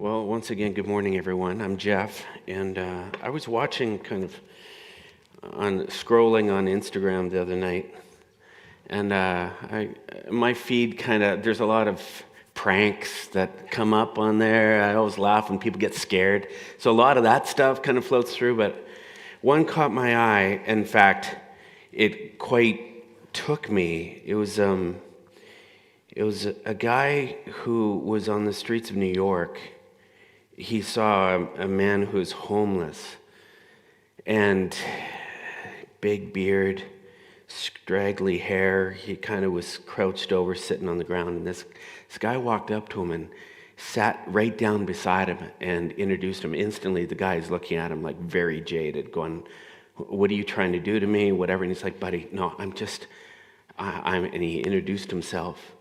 Well, once again, good morning, everyone. I'm Jeff, and I was watching scrolling on Instagram the other night, and my feed there's a lot of pranks that come up on there. I always laugh when people get scared, so a lot of that stuff kind of floats through, but one caught my eye. In fact, it quite took me. It was a guy who was on the streets of New York. He saw a man who was homeless, and big beard, straggly hair. He kind of was crouched over, sitting on the ground, and this guy walked up to him and sat right down beside him and introduced him. Instantly, the guy is looking at him like very jaded, going, "What are you trying to do to me?" Whatever. And he's like, "Buddy, no, I'm." And he introduced himself.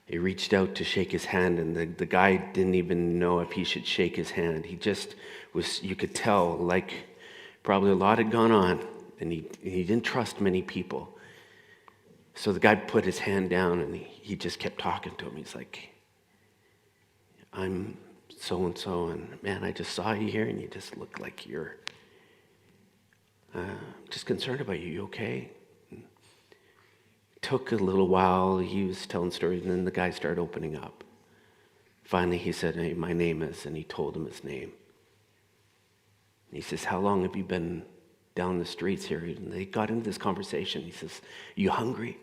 He reached out to shake his hand, and the guy didn't even know if he should shake his hand. He just was, you could tell, like probably a lot had gone on, and he didn't trust many people. So the guy put his hand down, and he just kept talking to him. He's like, "I'm so-and-so, and man, I just saw you here, and you just look like you're just concerned about you. You okay?" Took a little while. He was telling stories, and then the guy started opening up. Finally, he said, "Hey, my name is," and he told him his name. And he says, "How long have you been down the streets here?" And they got into this conversation. He says, "You hungry?"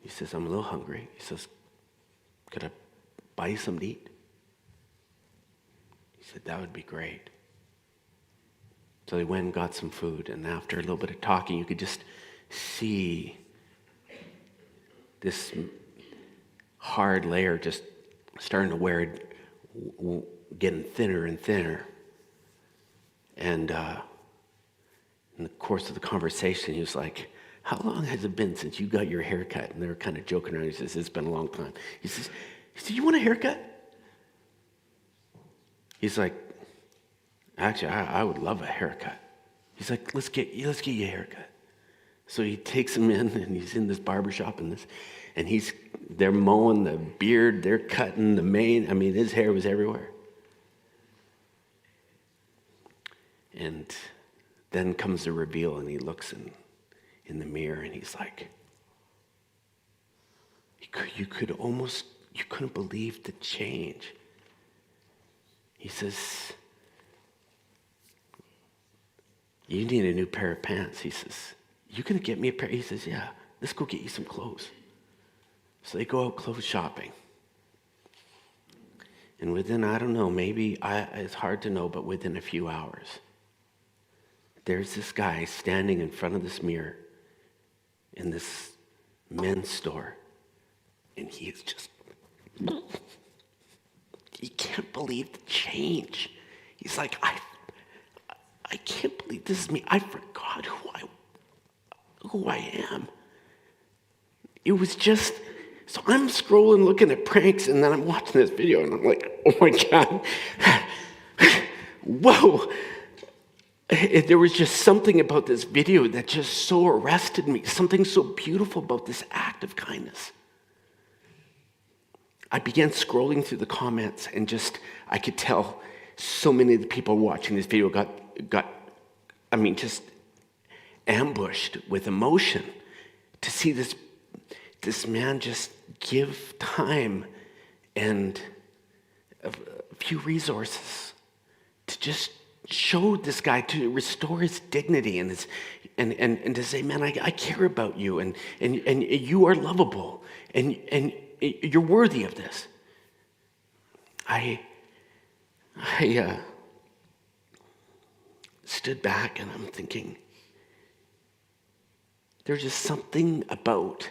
He says, "I'm a little hungry." He says, "Could I buy you something to eat?" He said, "That would be great." So they went and got some food, and after a little bit of talking, you could just see this hard layer just starting to wear, getting thinner and thinner. And in the course of the conversation, he was like, "How long has it been since you got your haircut?" And they were kind of joking around. He says, "It's been a long time." He says, "You want a haircut?" He's like, "Actually, I would love a haircut." He's like, let's get you a haircut." So he takes him in, and he's in this barbershop, and they're mowing the beard, they're cutting the mane. I mean, his hair was everywhere. And then comes the reveal, and he looks in the mirror, and he's like, you couldn't believe the change. He says, "You need a new pair of pants." He says, "You gonna get me a pair?" He says, "Yeah, let's go get you some clothes." So they go out clothes shopping. And within, I don't know, it's hard to know, but within a few hours, there's this guy standing in front of this mirror in this men's store. And he is just, he can't believe the change. He's like, I can't believe this is me. I forgot who I am. It was just, so I'm scrolling, looking at pranks, and then I'm watching this video, and I'm like, oh my God. Whoa. There was just something about this video that just so arrested me. Something so beautiful about this act of kindness. I began scrolling through the comments, and I could tell so many of the people watching this video got just ambushed with emotion to see this man just give time and a few resources to just show this guy, to restore his dignity and to say, "Man, I care about you, and you are lovable, and you're worthy of this." I stood back, and I'm thinking, there's just something about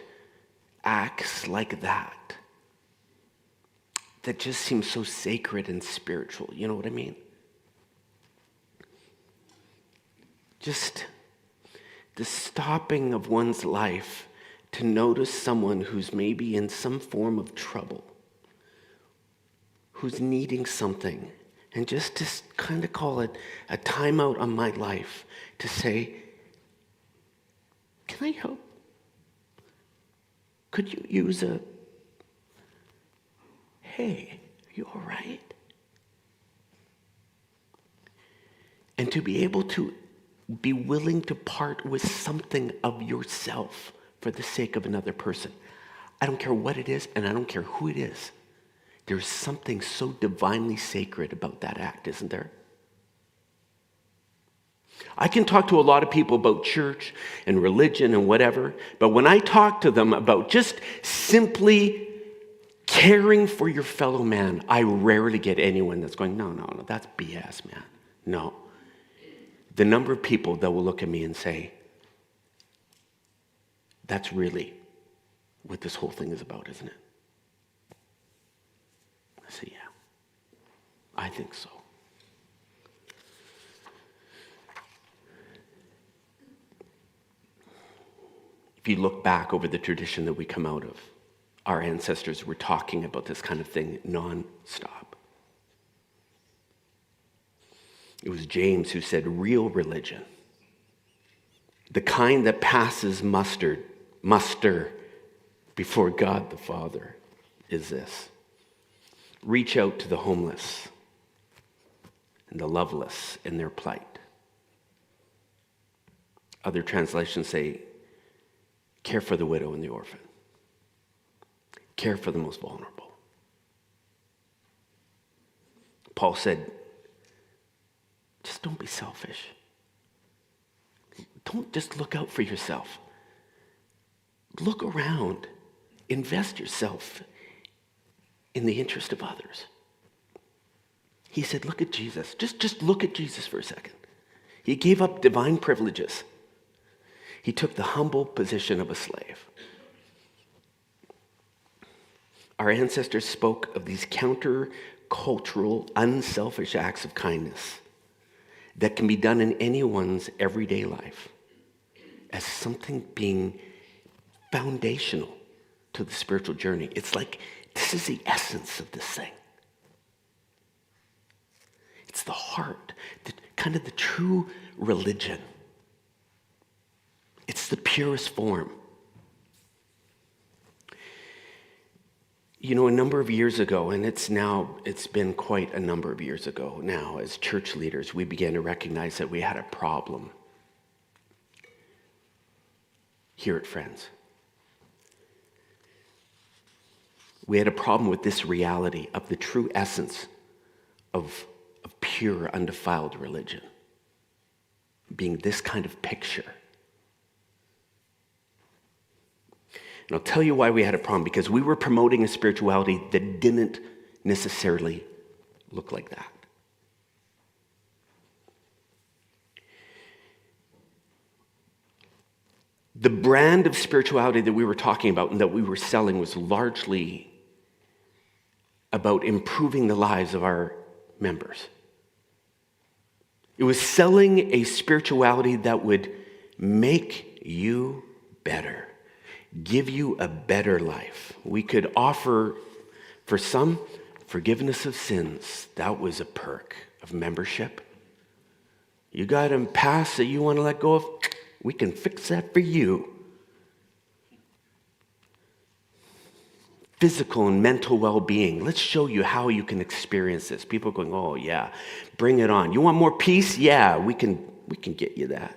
acts like that just seems so sacred and spiritual. You know what I mean? Just the stopping of one's life to notice someone who's maybe in some form of trouble, who's needing something, and just to kind of call it a timeout on my life to say, "Can I help? Could you use a, hey, you all right? And to be able to be willing to part with something of yourself for the sake of another person. I don't care what it is, and I don't care who it is. There's something so divinely sacred about that act, isn't there? I can talk to a lot of people about church and religion and whatever, but when I talk to them about just simply caring for your fellow man, I rarely get anyone that's going, no, that's BS, man. No. The number of people that will look at me and say, that's really what this whole thing is about, isn't it? I say, yeah, I think so. If you look back over the tradition that we come out of, our ancestors were talking about this kind of thing non-stop. It was James who said, real religion, the kind that passes muster before God the Father, is this. Reach out to the homeless and the loveless in their plight. Other translations say, care for the widow and the orphan. Care for the most vulnerable. Paul said, just don't be selfish. Don't just look out for yourself. Look around. Invest yourself in the interest of others. He said, look at Jesus. Just look at Jesus for a second. He gave up divine privileges. He took the humble position of a slave. Our ancestors spoke of these counter-cultural, unselfish acts of kindness that can be done in anyone's everyday life as something being foundational to the spiritual journey. It's like this is the essence of this thing. It's the heart, kind of the true religion. It's the purest form. You know, a number of years ago, and it's been quite a number of years ago now, as church leaders, we began to recognize that we had a problem here at Friends. We had a problem with this reality of the true essence of pure, undefiled religion being this kind of picture. And I'll tell you why we had a problem, because we were promoting a spirituality that didn't necessarily look like that. The brand of spirituality that we were talking about and that we were selling was largely about improving the lives of our members. It was selling a spirituality that would make you better, give you a better life. We could offer, for some, forgiveness of sins. That was a perk of membership. You got a past that you want to let go of? We can fix that for you. Physical and mental well-being. Let's show you how you can experience this. People are going, oh yeah, bring it on. You want more peace? Yeah, we can get you that.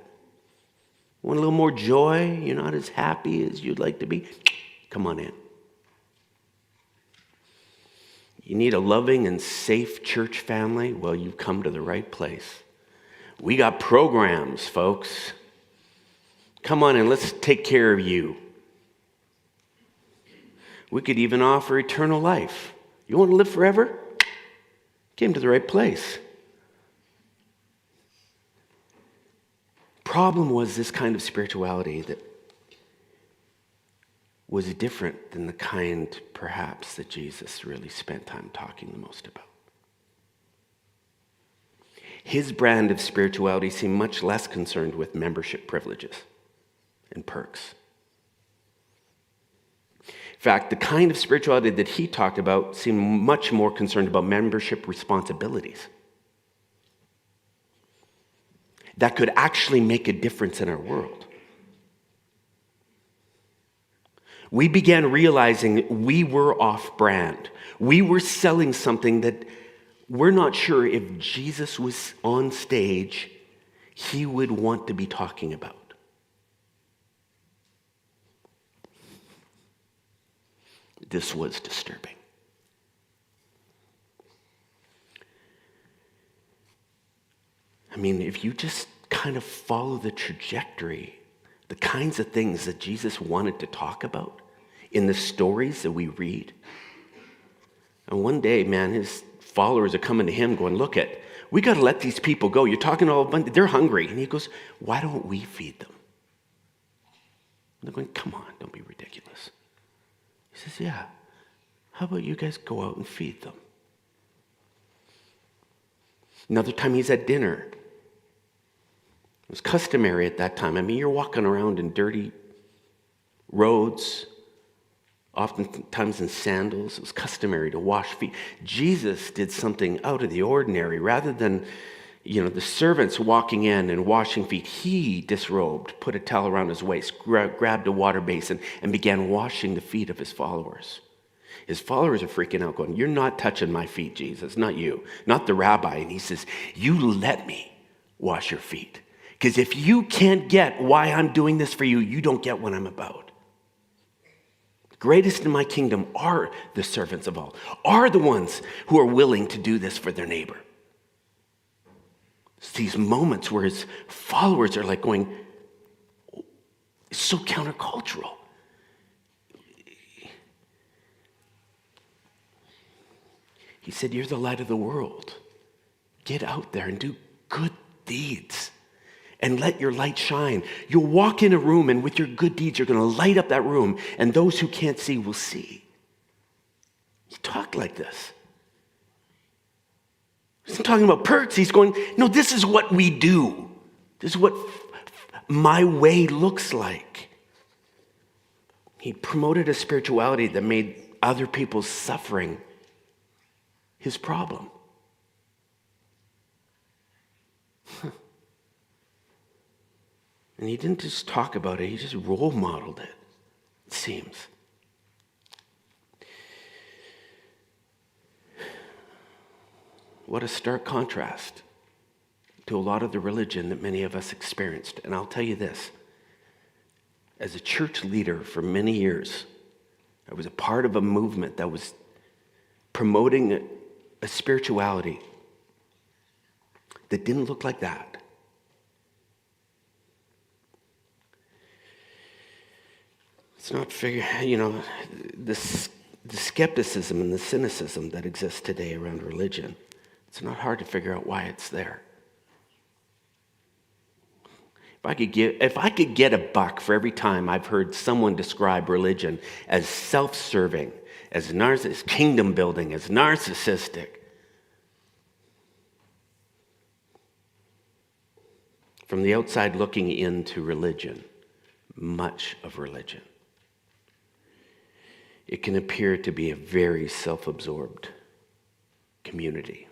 Want a little more joy? You're not as happy as you'd like to be? Come on in. You need a loving and safe church family? Well, you've come to the right place. We got programs, folks. Come on in, let's take care of you. We could even offer eternal life. You want to live forever? Came to the right place. Problem was this kind of spirituality that was different than the kind, perhaps, that Jesus really spent time talking the most about. His brand of spirituality seemed much less concerned with membership privileges and perks. In fact, the kind of spirituality that he talked about seemed much more concerned about membership responsibilities that could actually make a difference in our world. We began realizing we were off brand. We were selling something that we're not sure if Jesus was on stage, he would want to be talking about. This was disturbing. I mean, if you just kind of follow the trajectory, the kinds of things that Jesus wanted to talk about in the stories that we read. And one day, man, his followers are coming to him going, look we got to let these people go. You're talking all about, they're hungry. And he goes, why don't we feed them? And they're going, come on, don't be ridiculous. He says, yeah, how about you guys go out and feed them? Another time he's at dinner. It was customary at that time. I mean, you're walking around in dirty roads, oftentimes in sandals. It was customary to wash feet. Jesus did something out of the ordinary. Rather than, the servants walking in and washing feet, he disrobed, put a towel around his waist, grabbed a water basin, and began washing the feet of his followers. His followers are freaking out, going, you're not touching my feet, Jesus, not you, not the rabbi. And he says, you let me wash your feet. Because if you can't get why I'm doing this for you, you don't get what I'm about. The greatest in my kingdom are the servants of all, are the ones who are willing to do this for their neighbor. It's these moments where his followers are like going, it's so countercultural. He said, you're the light of the world. Get out there and do good deeds. And let your light shine. You'll walk in a room, and with your good deeds, you're going to light up that room, and those who can't see will see. He talked like this. He's not talking about perks. He's going, no, this is what we do. This is what my way looks like. He promoted a spirituality that made other people's suffering his problem. And he didn't just talk about it, he just role modeled it, it seems. What a stark contrast to a lot of the religion that many of us experienced. And I'll tell you this, as a church leader for many years, I was a part of a movement that was promoting a spirituality that didn't look like that. It's not the skepticism and the cynicism that exists today around religion. It's not hard to figure out why it's there. If I could get $1 for every time I've heard someone describe religion as self-serving, as kingdom building, as narcissistic, from the outside looking into religion, much of religion, it can appear to be a very self-absorbed community.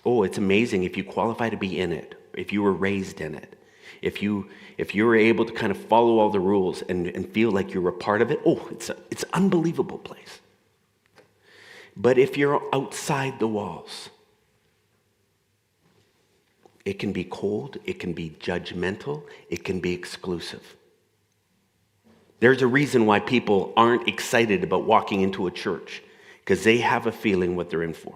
Oh, it's amazing if you qualify to be in it, if you were raised in it, if you were able to kind of follow all the rules and feel like you're a part of it. Oh, it's an unbelievable place. But if you're outside the walls, it can be cold, it can be judgmental, it can be exclusive. There's a reason why people aren't excited about walking into a church, because they have a feeling what they're in for.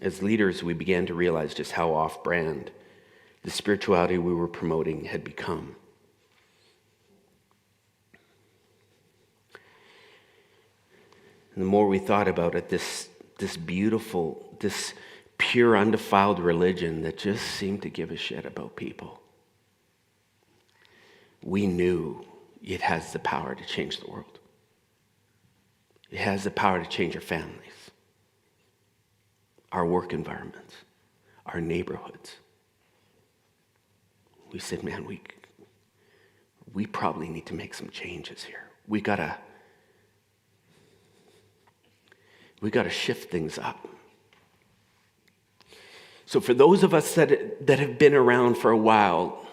As leaders, we began to realize just how off-brand the spirituality we were promoting had become. And the more we thought about it, this beautiful, this pure, undefiled religion that just seemed to give a shit about people, we knew it has the power to change the world. It has the power to change our families, our work environments, our neighborhoods. We said, man, we probably need to make some changes here. We gotta shift things up. So for those of us that have been around for a while,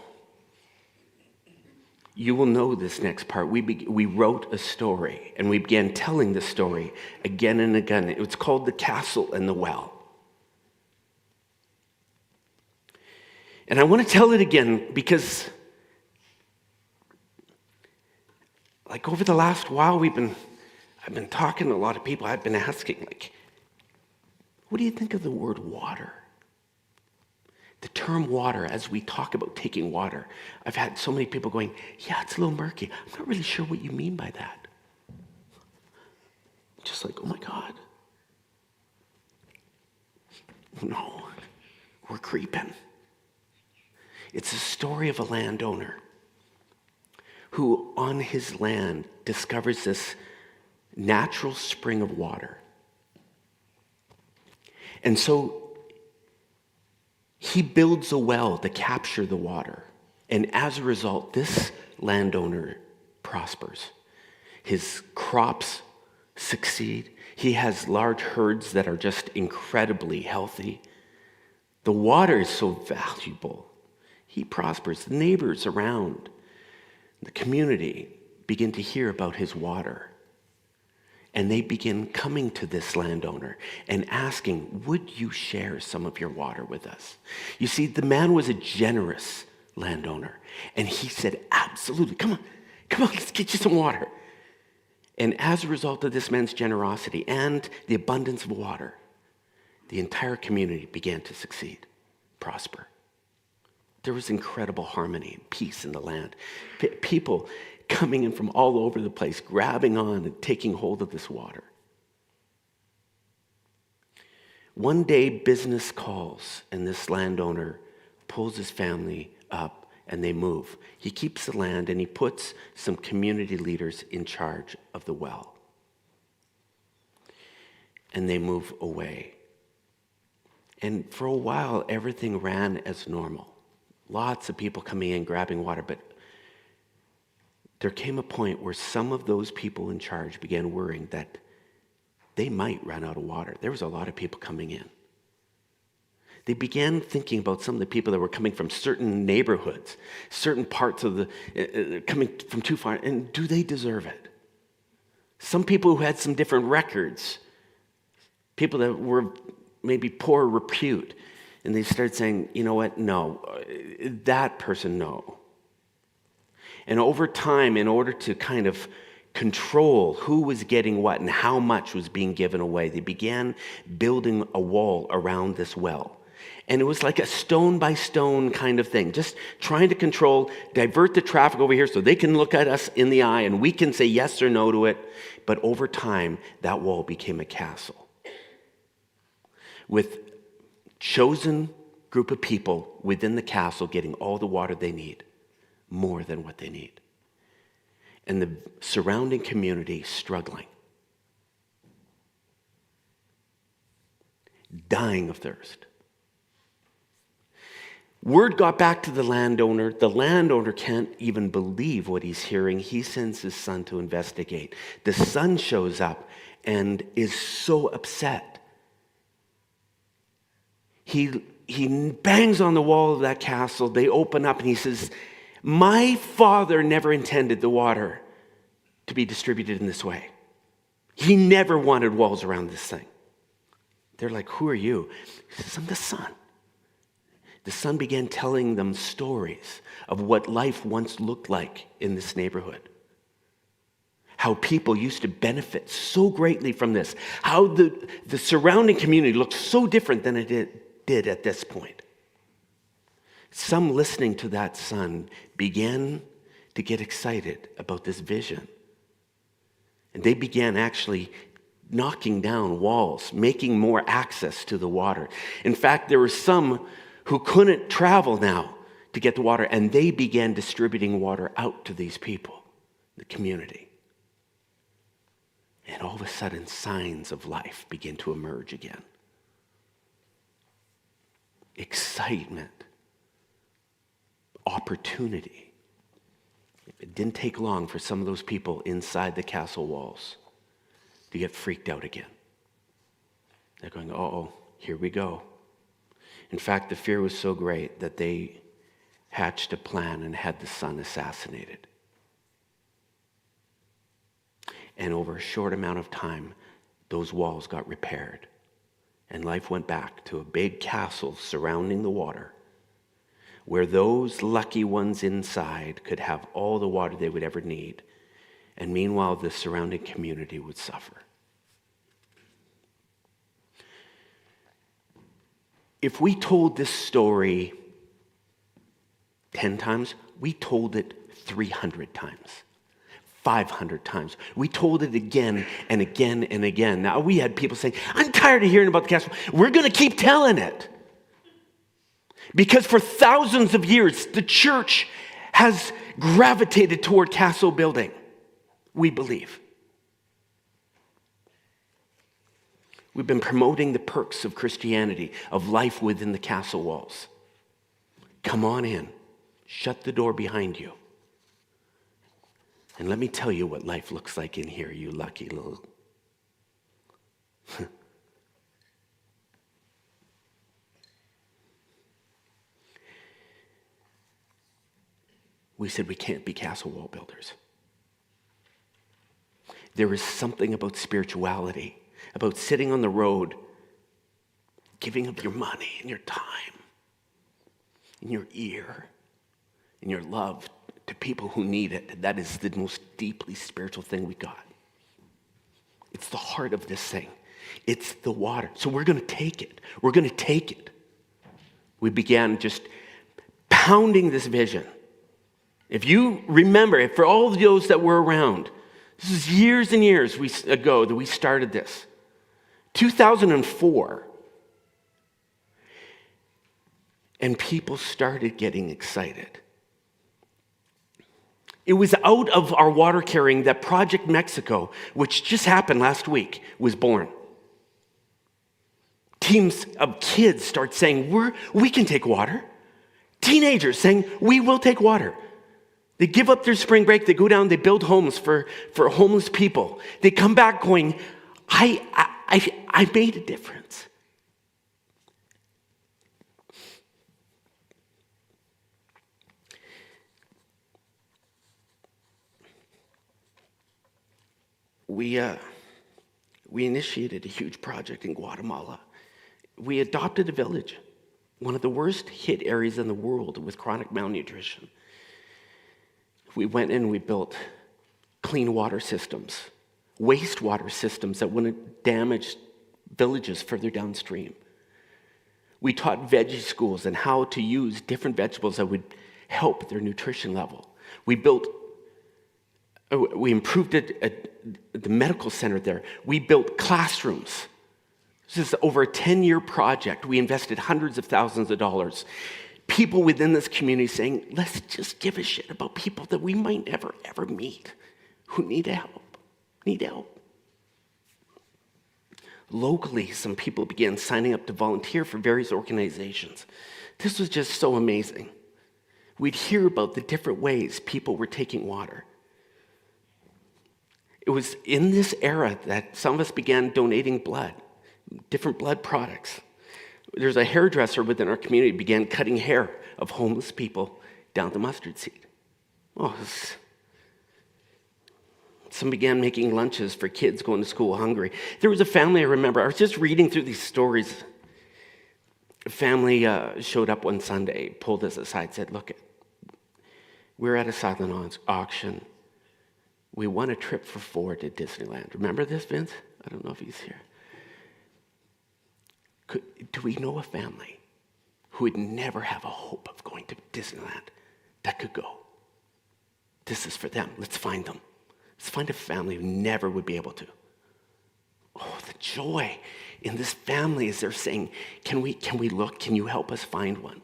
You will know this next part. We wrote a story, and we began telling the story again and again. It was called The Castle and the Well. And I want to tell it again because, like, over the last while, I've been talking to a lot of people. I've been asking, like, what do you think of the word water? The term water, as we talk about taking water, I've had so many people going, yeah, it's a little murky. I'm not really sure what you mean by that. Just like, oh my God. No, we're creeping. It's a story of a landowner who on his land discovers this natural spring of water. And so he builds a well to capture the water. And as a result, this landowner prospers. His crops succeed. He has large herds that are just incredibly healthy. The water is so valuable. He prospers. The neighbors around the community begin to hear about his water. And they begin coming to this landowner and asking, would you share some of your water with us? You see, the man was a generous landowner. And he said, absolutely, come on, let's get you some water. And as a result of this man's generosity and the abundance of water, the entire community began to succeed, prosper. There was incredible harmony and peace in the land. People coming in from all over the place, grabbing on and taking hold of this water. One day, business calls, and this landowner pulls his family up, and they move. He keeps the land, and he puts some community leaders in charge of the well. And they move away. And for a while, everything ran as normal. Lots of people coming in, grabbing water, but there came a point where some of those people in charge began worrying that they might run out of water. There was a lot of people coming in. They began thinking about some of the people that were coming from certain neighborhoods, certain parts of coming from too far, and do they deserve it? Some people who had some different records, people that were maybe poor repute, and they started saying, you know what, no, that person, no. And over time, in order to kind of control who was getting what and how much was being given away, they began building a wall around this well. And it was like a stone by stone kind of thing, just trying to control, divert the traffic over here so they can look at us in the eye and we can say yes or no to it. But over time, that wall became a castle with chosen group of people within the castle getting all the water they need. More than what they need. And the surrounding community struggling, dying of thirst. Word got back to the landowner. The landowner can't even believe what he's hearing. He sends his son to investigate. The son shows up and is so upset. He bangs on the wall of that castle. They open up and he says, my father never intended the water to be distributed in this way. He never wanted walls around this thing. They're like, who are you? He says, I'm the son. The son began telling them stories of what life once looked like in this neighborhood. How people used to benefit so greatly from this. How the surrounding community looked so different than it did at this point. Some listening to that son began to get excited about this vision. And they began actually knocking down walls, making more access to the water. In fact, there were some who couldn't travel now to get the water, and they began distributing water out to these people, the community. And all of a sudden, signs of life begin to emerge again. Excitement. Opportunity. It didn't take long for some of those people inside the castle walls to get freaked out again. They're going, uh-oh, here we go. In fact, the fear was so great that they hatched a plan and had the son assassinated And over a short amount of time, those walls got repaired. And life went back to a big castle surrounding the water, where those lucky ones inside could have all the water they would ever need. And meanwhile, the surrounding community would suffer. If we told this story 10 times, we told it 300 times, 500 times. We told it again and again and again. Now, we had people saying, I'm tired of hearing about the castle. We're going to keep telling it. Because for thousands of years, the church has gravitated toward castle building, we believe. We've been promoting the perks of Christianity, of life within the castle walls. Come on in. Shut the door behind you. And let me tell you what life looks like in here, you lucky little... We said we can't be castle wall builders. There is something about spirituality, about sitting on the road, giving of your money and your time, and your ear, and your love to people who need it. That is the most deeply spiritual thing we got. It's the heart of this thing. It's the water. So we're going to take it. We're going to take it. We began just pounding this vision. If you remember, for all of those that were around, this is years and years ago that we started this. 2004. And people started getting excited. It was out of our water carrying that Project Mexico, which just happened last week, was born. Teams of kids start saying, we can take water. Teenagers saying, we will take water. They give up their spring break, they go down, they build homes for homeless people. They come back going, I made a difference. We initiated a huge project in Guatemala. We adopted a village, one of the worst hit areas in the world with chronic malnutrition. We went in and we built clean water systems, wastewater systems that wouldn't damage villages further downstream. We taught veggie schools and how to use different vegetables that would help their nutrition level. We improved the medical center there. We built classrooms. This is over a 10-year project. We invested hundreds of thousands of dollars. People within this community saying, let's just give a shit about people that we might never, ever meet who need help. Locally, some people began signing up to volunteer for various organizations. This was just so amazing. We'd hear about the different ways people were taking water. It was in this era that some of us began donating blood, different blood products. There's a hairdresser within our community began cutting hair of homeless people down to mustard seed. Some began making lunches for kids going to school hungry. There was a family I remember, I was just reading through these stories. A family showed up one Sunday, pulled us aside, said, look, we're at a silent auction. We won a trip for 4 to Disneyland. Remember this, Vince? I don't know if he's here. Do we know a family who would never have a hope of going to Disneyland that could go? This is for them. Let's find them. Let's find a family who never would be able to. Oh, the joy in this family as they're saying, can we look? Can you help us find one?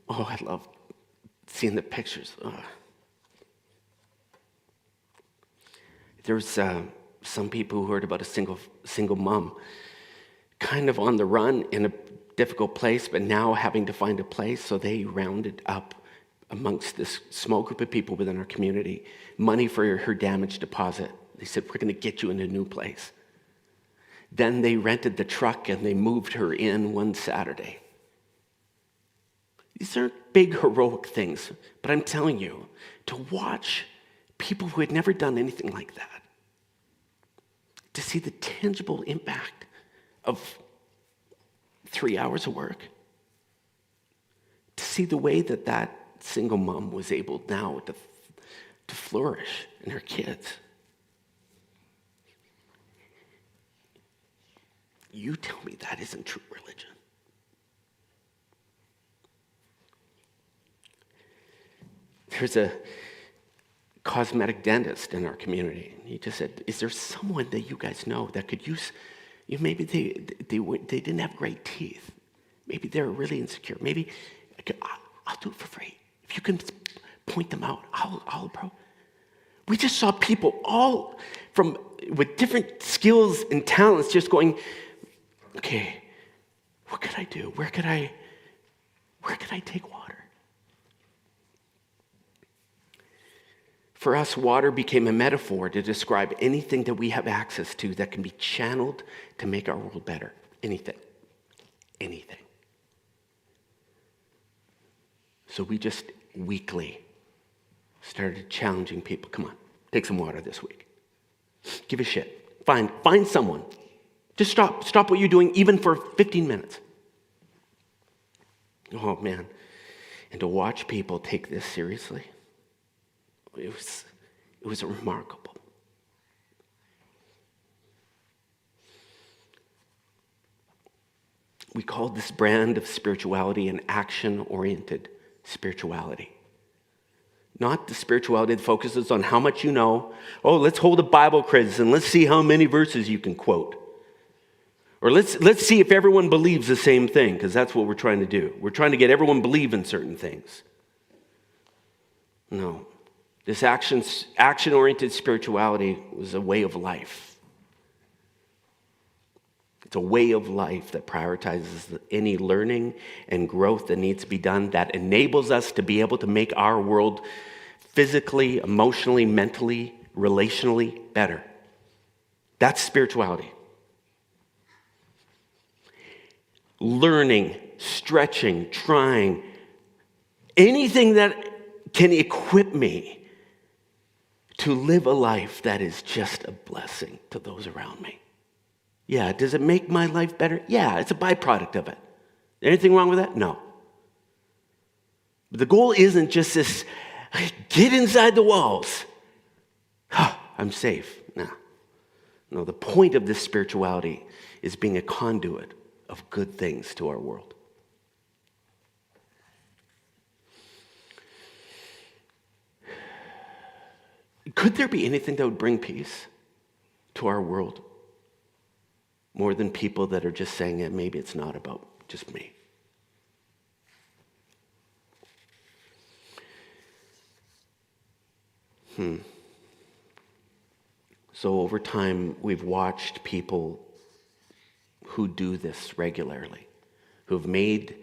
Oh, I love seeing the pictures. There's some people who heard about a single mom kind of on the run in a difficult place, but now having to find a place, so they rounded up amongst this small group of people within our community money for her damage deposit. They said, we're going to get you in a new place. Then they rented the truck and they moved her in one Saturday. These aren't big heroic things. But I'm telling you, to watch people who had never done anything like that, to see the tangible impact of 3 hours of work, to see the way that that single mom was able now to flourish in her kids. You tell me that isn't true religion. There's a cosmetic dentist in our community. He just said, is there someone that you guys know that could use, maybe they didn't have great teeth. Maybe they're really insecure. Maybe I'll do it for free. If you can point them out, I'll approach. We just saw people all with different skills and talents just going, okay, what could I do? Where could I take water? For us, water became a metaphor to describe anything that we have access to that can be channeled to make our world better. Anything. So we just weekly started challenging people. Come on, take some water this week. Give a shit. Find someone. Just stop what you're doing, even for 15 minutes. Oh, man. And to watch people take this seriously, it was remarkable. We called this brand of spirituality an action-oriented spirituality. Not the spirituality that focuses on how much you know. Oh, let's hold a Bible quiz and let's see how many verses you can quote. Or let's see if everyone believes the same thing, because that's what we're trying to do. We're trying to get everyone believe in certain things. No. This action-oriented spirituality was a way of life. It's a way of life that prioritizes any learning and growth that needs to be done, that enables us to be able to make our world physically, emotionally, mentally, relationally better. That's spirituality. Learning, stretching, trying, anything that can equip me to live a life that is just a blessing to those around me. Yeah, does it make my life better? Yeah, it's a byproduct of it. Anything wrong with that? No. But the goal isn't just this, get inside the walls. I'm safe. No, the point of this spirituality is being a conduit of good things to our world. Could there be anything that would bring peace to our world more than people that are just saying that maybe it's not about just me? So over time, we've watched people who do this regularly, who've made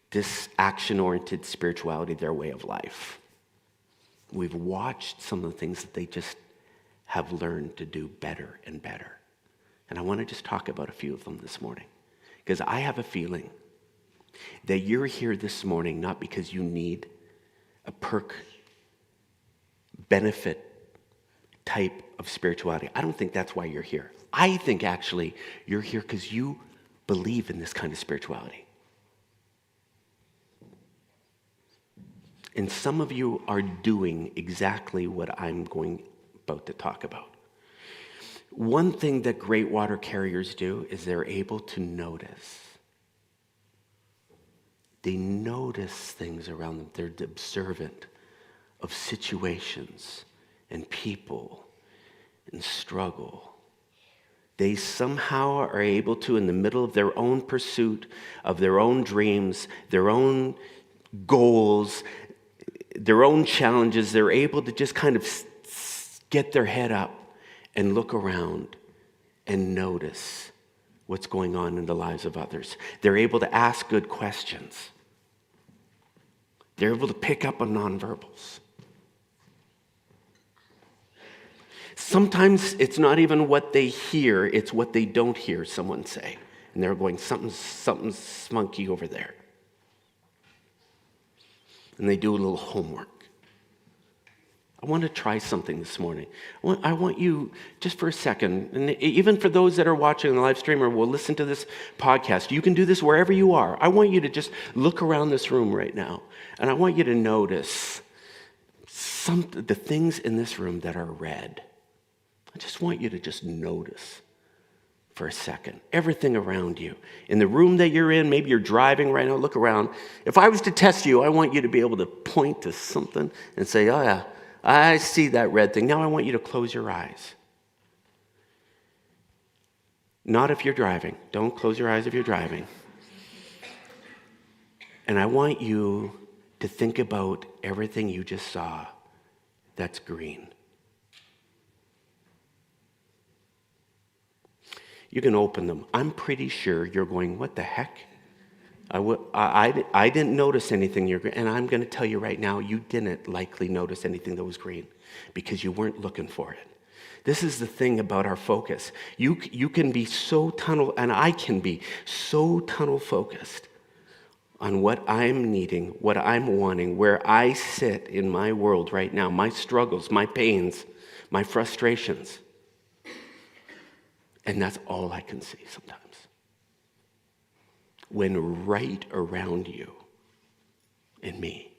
this action-oriented spirituality their way of life. We've watched some of the things that they just have learned to do better and better. And I want to just talk about a few of them this morning, because I have a feeling that you're here this morning not because you need a perk benefit type of spirituality. I don't think that's why you're here. I think actually you're here because you believe in this kind of spirituality. And some of you are doing exactly what I'm about to talk about. One thing that great water carriers do is they're able to notice. They notice things around them. They're observant of situations and people and struggle. They somehow are able to, in the middle of their own pursuit of their own dreams, their own goals, their own challenges, they're able to just kind of get their head up and look around and notice what's going on in the lives of others. They're able to ask good questions. They're able to pick up on nonverbals. Sometimes it's not even what they hear, it's what they don't hear someone say. And they're going, something's spunky over there. and they do a little homework. I want to try something this morning. I want you, just for a second, and even for those that are watching on the live stream or will listen to this podcast, you can do this wherever you are. I want you to just look around this room right now, and I want you to notice the things in this room that are red. I just want you to just notice for a second everything around you. In the room that you're in, maybe you're driving right now, look around. If I was to test you, I want you to be able to point to something and say, oh yeah, I see that red thing. Now I want you to close your eyes. Not if you're driving. Don't close your eyes if you're driving. And I want you to think about everything you just saw that's green. You can open them. I'm pretty sure you're going, what the heck? I didn't notice anything, and I'm going to tell you right now, you didn't likely notice anything that was green because you weren't looking for it. This is the thing about our focus. You can be so tunnel, and I can be so tunnel focused on what I'm needing, what I'm wanting, where I sit in my world right now, my struggles, my pains, my frustrations. And that's all I can see sometimes. When right around you and me,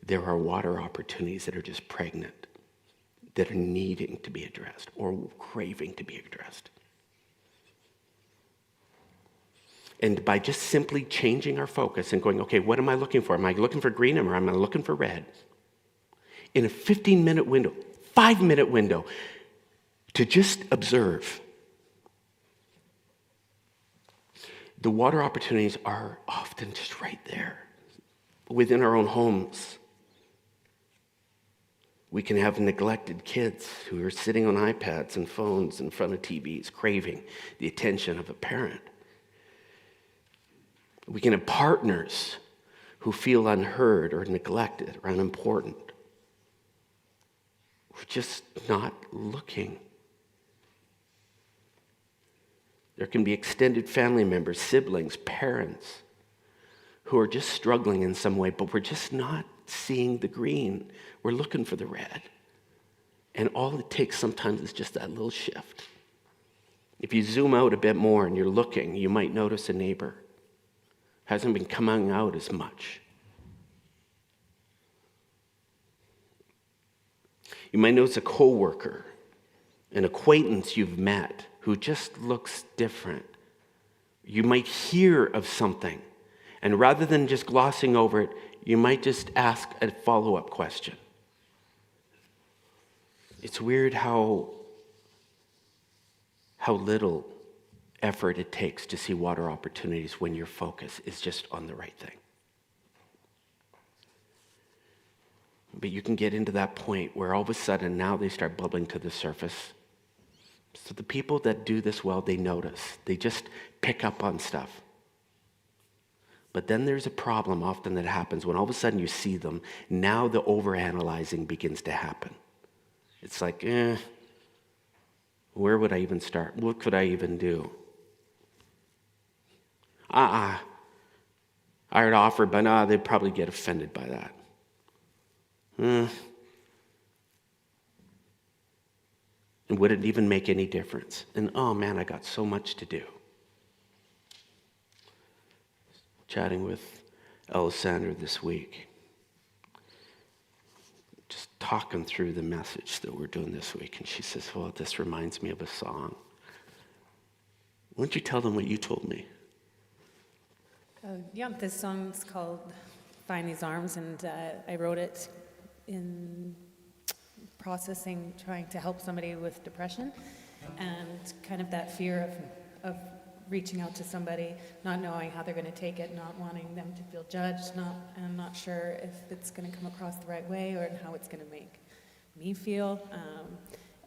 there are water opportunities that are just pregnant, that are needing to be addressed or craving to be addressed. And by just simply changing our focus and going, okay, what am I looking for? Am I looking for green or am I looking for red? In a 15-minute window, 5-minute window, to just observe. The water opportunities are often just right there within our own homes. We can have neglected kids who are sitting on iPads and phones in front of TVs, craving the attention of a parent. We can have partners who feel unheard or neglected or unimportant. We're just not looking. There can be extended family members, siblings, parents who are just struggling in some way, but we're just not seeing the green. We're looking for the red. And all it takes sometimes is just that little shift. If you zoom out a bit more and you're looking, you might notice a neighbor hasn't been coming out as much. You might notice a coworker, an acquaintance you've met who just looks different. You might hear of something, and rather than just glossing over it, you might just ask a follow-up question. It's weird how little effort it takes to see water opportunities when your focus is just on the right thing. But you can get into that point where all of a sudden now they start bubbling to the surface. So the people that do this well, they notice. They just pick up on stuff. But then there's a problem often that happens when all of a sudden you see them. Now the overanalyzing begins to happen. It's like, where would I even start? What could I even do? I would offer, but they'd probably get offended by that. And would it even make any difference? And oh man, I got so much to do. Chatting with Alessandra this week. Just talking through the message that we're doing this week. And she says, well, this reminds me of a song. Why don't you tell them what you told me? This song's called Find These Arms, and I wrote it in processing, trying to help somebody with depression, and kind of that fear of reaching out to somebody, not knowing how they're going to take it, not wanting them to feel judged, and not sure if it's going to come across the right way or how it's going to make me feel,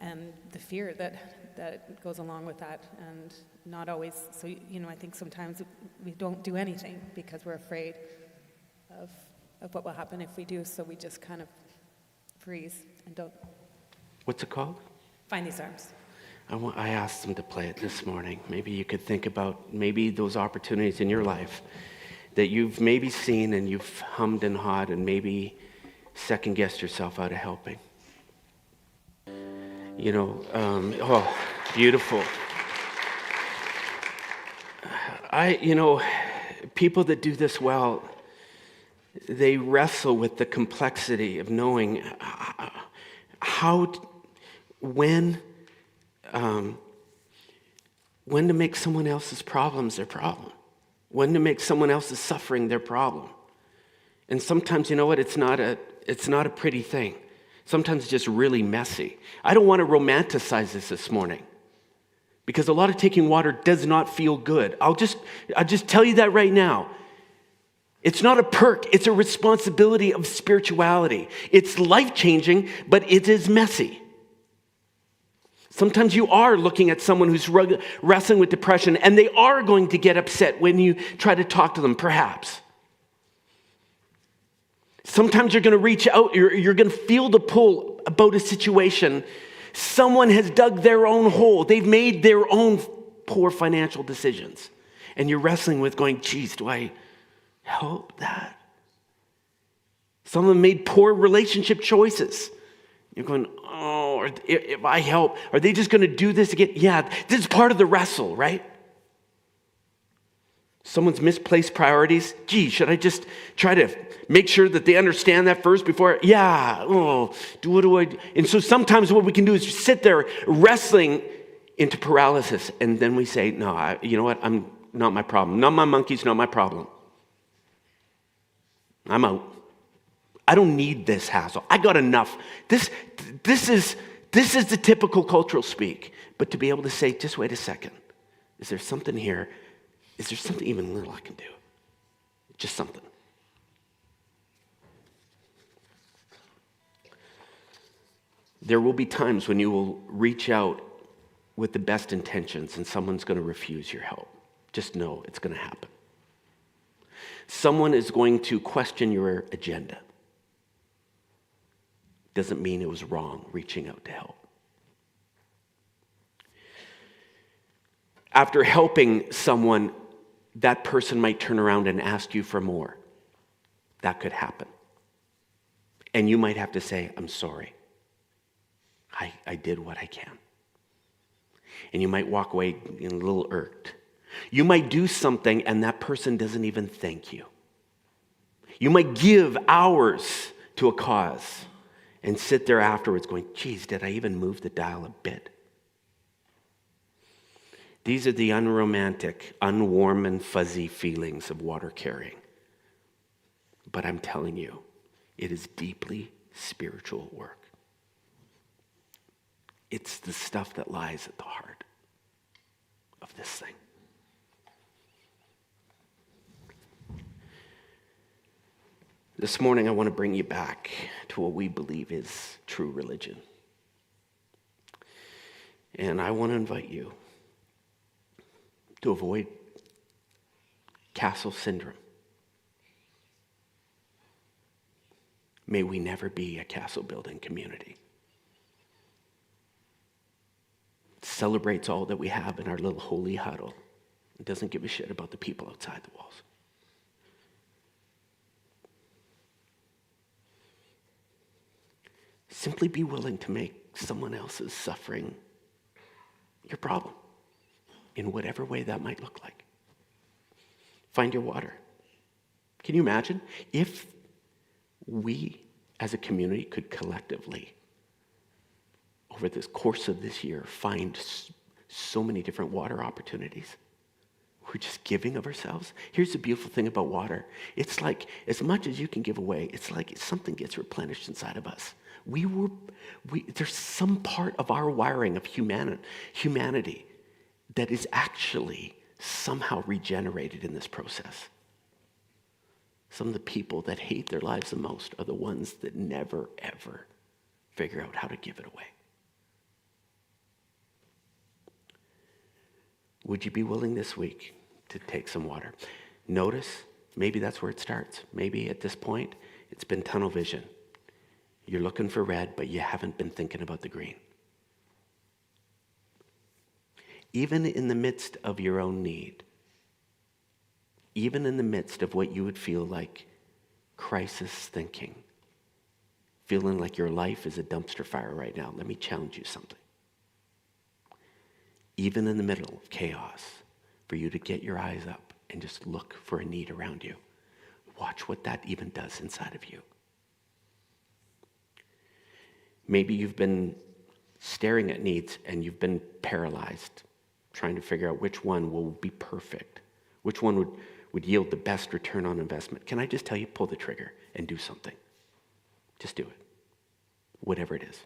and the fear that goes along with that, and not always. So I think sometimes we don't do anything because we're afraid of what will happen if we do. So we just kind of freeze and don't. What's it called? Find These Arms. I asked them to play it this morning. Maybe you could think about maybe those opportunities in your life that you've maybe seen and you've hummed and hawed and maybe second-guessed yourself out of helping. Beautiful. People that do this well, they wrestle with the complexity of knowing when to make someone else's problems their problem, when to make someone else's suffering their problem. And sometimes, it's not a pretty thing. Sometimes it's just really messy. I don't want to romanticize this morning, because a lot of taking water does not feel good. I'll just tell you that right now. It's not a perk, it's a responsibility of spirituality. It's life-changing, but it is messy. Sometimes you are looking at someone who's wrestling with depression, and they are going to get upset when you try to talk to them, perhaps. Sometimes you're going to reach out, you're going to feel the pull about a situation. Someone has dug their own hole. They've made their own poor financial decisions. And you're wrestling with going, geez, do I help that? Someone made poor relationship choices. You're going, oh, if I help, are they just going to do this again? Yeah, this is part of the wrestle, right? Someone's misplaced priorities. Gee, should I just try to make sure that they understand that first before? What do I do? And so sometimes what we can do is just sit there wrestling into paralysis. And then we say, no, you know what? I'm not my problem. Not my monkeys, not my problem. I'm out. I don't need this hassle. I got enough. This is the typical cultural speak. But to be able to say, just wait a second. Is there something here? Is there something even little I can do? Just something. There will be times when you will reach out with the best intentions and someone's going to refuse your help. Just know it's going to happen. Someone is going to question your agenda. Doesn't mean it was wrong reaching out to help. After helping someone, that person might turn around and ask you for more. That could happen. And you might have to say, I'm sorry. I did what I can. And you might walk away a little irked. You might do something and that person doesn't even thank you. You might give hours to a cause and sit there afterwards going, geez, did I even move the dial a bit? These are the unromantic, unwarm and fuzzy feelings of water carrying. But I'm telling you, it is deeply spiritual work. It's the stuff that lies at the heart of this thing. This morning, I want to bring you back to what we believe is true religion. And I want to invite you to avoid castle syndrome. May we never be a castle building community. It celebrates all that we have in our little holy huddle. It doesn't give a shit about the people outside the walls. Simply be willing to make someone else's suffering your problem, in whatever way that might look like. Find your water. Can you imagine if we as a community could collectively, over the course of this year, find so many different water opportunities? We're just giving of ourselves. Here's the beautiful thing about water. It's like, as much as you can give away, it's like something gets replenished inside of us. There's some part of our wiring of humanity that is actually somehow regenerated in this process. Some of the people that hate their lives the most are the ones that never, ever figure out how to give it away. Would you be willing this week to take some water? Notice, maybe that's where it starts. Maybe at this point, it's been tunnel vision. You're looking for red, but you haven't been thinking about the green. Even in the midst of your own need, even in the midst of what you would feel like crisis thinking, feeling like your life is a dumpster fire right now, let me challenge you something. Even in the middle of chaos, for you to get your eyes up and just look for a need around you. Watch what that even does inside of you. Maybe you've been staring at needs and you've been paralyzed, trying to figure out which one will be perfect, which one would yield the best return on investment. Can I just tell you, pull the trigger and do something. Just do it, whatever it is.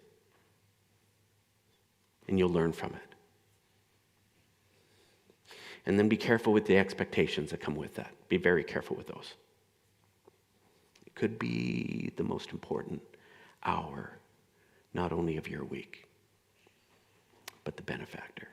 And you'll learn from it. And then be careful with the expectations that come with that. Be very careful with those. It could be the most important hour, not only of your week, but the benefactor.